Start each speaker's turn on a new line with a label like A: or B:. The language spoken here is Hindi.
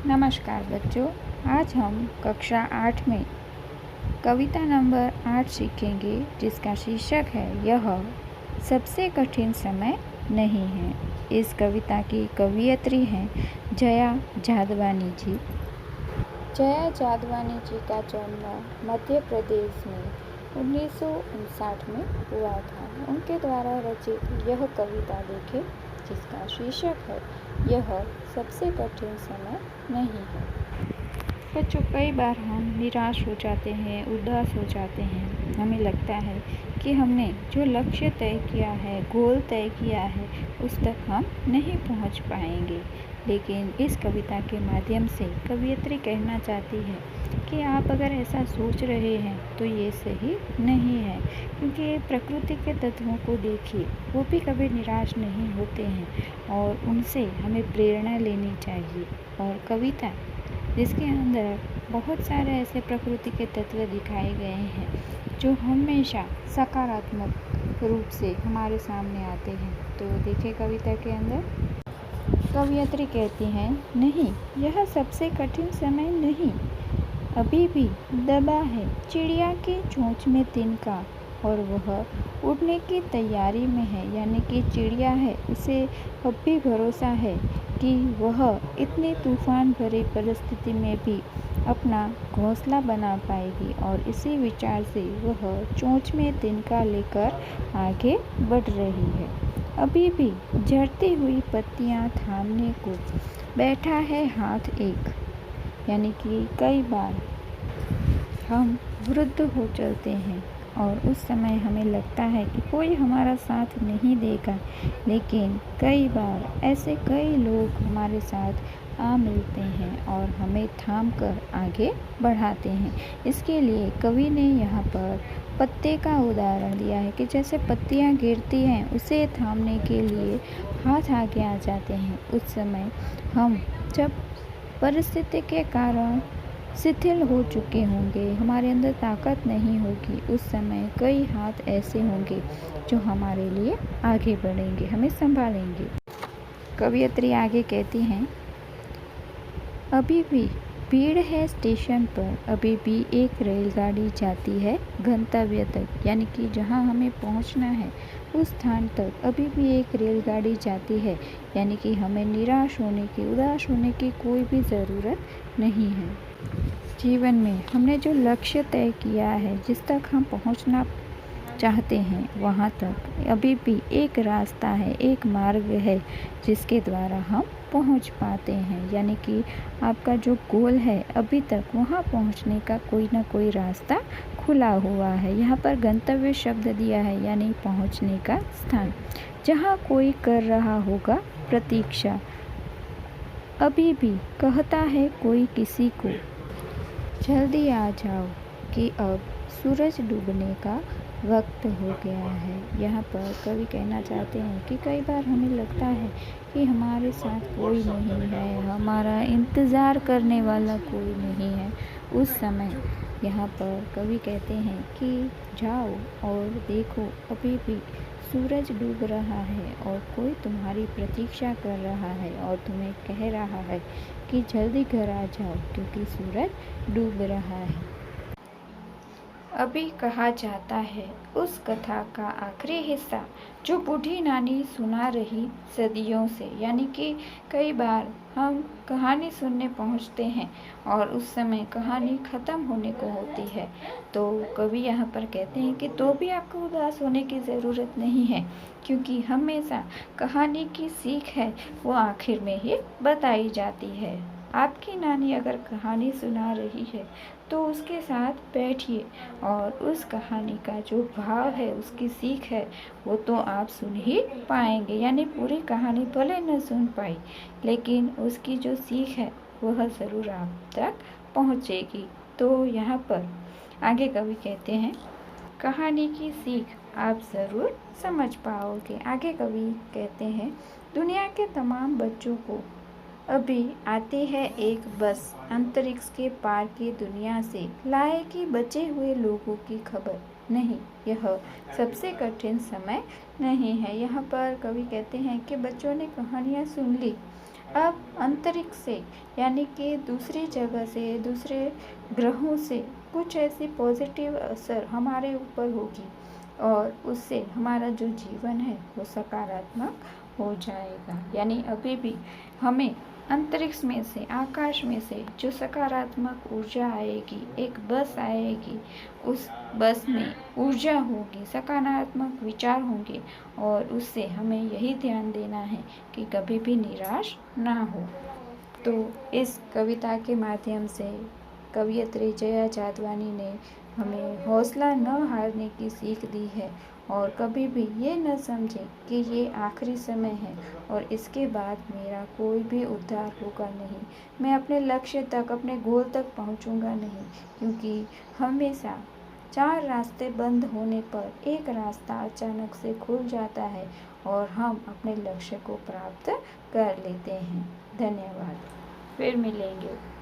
A: नमस्कार बच्चों, आज हम कक्षा 8 में कविता नंबर 8 सीखेंगे जिसका शीर्षक है यह सबसे कठिन समय नहीं है। इस कविता की कवयित्री हैं जया जादवानी जी। जया जादवानी जी का जन्म मध्य प्रदेश में 1959 में हुआ था। उनके द्वारा रचित यह कविता देखें जिसका शीर्षक है यह सबसे कठिन समय नहीं है। बच्चों, कई बार हम निराश हो जाते हैं, उदास हो जाते हैं। हमें लगता है कि हमने जो लक्ष्य तय किया है, गोल तय किया है, उस तक हम नहीं पहुंच पाएंगे। लेकिन इस कविता के माध्यम से कवयित्री कहना चाहती है कि आप अगर ऐसा सोच रहे हैं तो ये सही नहीं है, क्योंकि प्रकृति के तत्वों को देखिए, वो भी कभी निराश नहीं होते हैं और उनसे हमें प्रेरणा लेनी चाहिए। और कविता जिसके अंदर बहुत सारे ऐसे प्रकृति के तत्व दिखाए गए हैं जो हमेशा सकारात्मक रूप से हमारे सामने आते हैं। तो देखिए कविता के अंदर कवयित्री कहती हैं, नहीं, यह सबसे कठिन समय नहीं, अभी भी दबा है चिड़िया की चोंच में तिनका और वह उड़ने की तैयारी में है। यानी कि चिड़िया है, उसे अब भी भरोसा है कि वह इतनी तूफान भरी परिस्थिति में भी अपना घोंसला बना पाएगी और इसी विचार से वह चोंच में तिनका लेकर आगे बढ़ रही है। अभी भी झड़ती हुई पत्तियां थामने को बैठा है हाथ एक। यानी कि कई बार हम वृद्ध हो चलते हैं और उस समय हमें लगता है कि कोई हमारा साथ नहीं देगा, लेकिन कई बार ऐसे कई लोग हमारे साथ आ मिलते हैं और हमें थाम कर आगे बढ़ाते हैं। इसके लिए कवि ने यहाँ पर पत्ते का उदाहरण दिया है कि जैसे पत्तियाँ गिरती हैं, उसे थामने के लिए हाथ आगे आ जाते हैं। उस समय हम जब परिस्थिति के कारण शिथिल हो चुके होंगे, हमारे अंदर ताकत नहीं होगी, उस समय कई हाथ ऐसे होंगे जो हमारे लिए आगे बढ़ेंगे, हमें संभालेंगे। कवयित्री आगे कहती हैं, अभी भी भीड़ है स्टेशन पर, अभी भी एक रेलगाड़ी जाती है गंतव्य तक। यानी कि जहां हमें पहुंचना है उस स्थान तक अभी भी एक रेलगाड़ी जाती है। यानी कि हमें निराश होने की, उदास होने की कोई भी ज़रूरत नहीं है। जीवन में हमने जो लक्ष्य तय किया है, जिस तक हम पहुंचना चाहते हैं, वहां तक अभी भी एक रास्ता है, एक मार्ग है जिसके द्वारा हम पहुंच पाते हैं। यानी कि आपका जो गोल है, अभी तक वहां पहुंचने का कोई ना कोई रास्ता खुला हुआ है। यहाँ पर गंतव्य शब्द दिया है, यानी पहुंचने का स्थान, जहाँ कोई कर रहा होगा प्रतीक्षा। अभी भी कहता है कोई किसी को, जल्दी आ जाओ कि अब सूरज डूबने का वक्त हो गया है। यहाँ पर कवि कहना चाहते हैं कि कई बार हमें लगता है कि हमारे साथ कोई नहीं है, हमारा इंतज़ार करने वाला कोई नहीं है। उस समय यहाँ पर कवि कहते हैं कि जाओ और देखो, अभी भी सूरज डूब रहा है और कोई तुम्हारी प्रतीक्षा कर रहा है और तुम्हें कह रहा है कि जल्दी घर आ जाओ क्योंकि सूरज डूब रहा है। अभी कहा जाता है उस कथा का आखिरी हिस्सा जो बूढ़ी नानी सुना रही सदियों से। यानी कि कई बार हम कहानी सुनने पहुंचते हैं और उस समय कहानी ख़त्म होने को होती है, तो कवि यहाँ पर कहते हैं कि तो भी आपको उदास होने की ज़रूरत नहीं है, क्योंकि हमेशा कहानी की सीख है वो आखिर में ही बताई जाती है। आपकी नानी अगर कहानी सुना रही है तो उसके साथ बैठिए और उस कहानी का जो भाव है, उसकी सीख है, वो तो आप सुन ही पाएंगे। यानी पूरी कहानी भले न सुन पाई, लेकिन उसकी जो सीख है वह ज़रूर आप तक पहुँचेगी। तो यहाँ पर आगे कवि कहते हैं, कहानी की सीख आप ज़रूर समझ पाओगे। आगे कवि कहते हैं, दुनिया के तमाम बच्चों को अभी आती है एक बस, अंतरिक्ष के पार की दुनिया से लाएगी बचे हुए लोगों की खबर। नहीं, यह सबसे कठिन समय नहीं है। यहाँ पर कवि कहते हैं कि बच्चों ने कहानियाँ सुन ली, अब अंतरिक्ष से यानी कि दूसरी जगह से, दूसरे ग्रहों से कुछ ऐसी पॉजिटिव असर हमारे ऊपर होगी और उससे हमारा जो जीवन है वो सकारात्मक हो जाएगा। यानी अभी भी हमें अंतरिक्ष में से, आकाश में से जो सकारात्मक ऊर्जा आएगी, एक बस आएगी, उस बस में ऊर्जा होगी, सकारात्मक विचार होंगे और उससे हमें यही ध्यान देना है कि कभी भी निराश ना हो। तो इस कविता के माध्यम से कवयित्री जया जादवानी ने हमें हौसला न हारने की सीख दी है और कभी भी ये न समझें कि ये आखिरी समय है और इसके बाद मेरा कोई भी उद्धार होगा नहीं, मैं अपने लक्ष्य तक, अपने गोल तक पहुंचूंगा नहीं, क्योंकि हमेशा 4 रास्ते बंद होने पर एक रास्ता अचानक से खुल जाता है और हम अपने लक्ष्य को प्राप्त कर लेते हैं। धन्यवाद। फिर मिलेंगे।